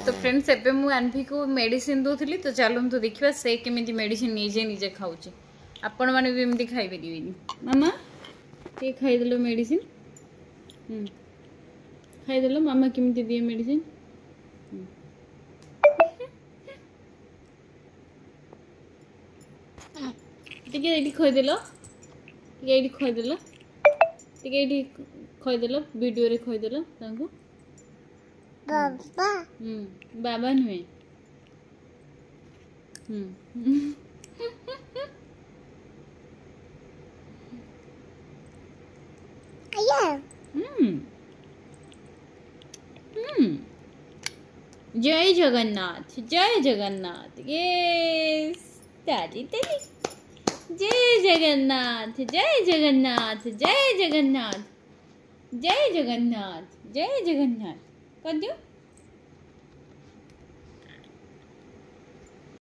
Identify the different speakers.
Speaker 1: तो फ्रेंड्स एबे मु अनभी को मेडिसिन दोथली तो चलंतु देखिबा से केमिति मेडिसिन निजे निजे खाउची आपण माने भी एमती खाइ परिबेनी मामा ते खाइ देलो मेडिसिन खाइ देलो मामा केमिति दिए मेडिसिन टिके एडी खोइ देलो टिके एडी खोइ देलो टिके एडी खोइ देलो वीडियो रे खोइ देलो तांको बाबा बाबा नुए जय जगन्नाथ यस दादी तेरी जय जगन्नाथ जय जगन्नाथ जय जगन्नाथ जय जगन्नाथ जय जगन्नाथ कर दो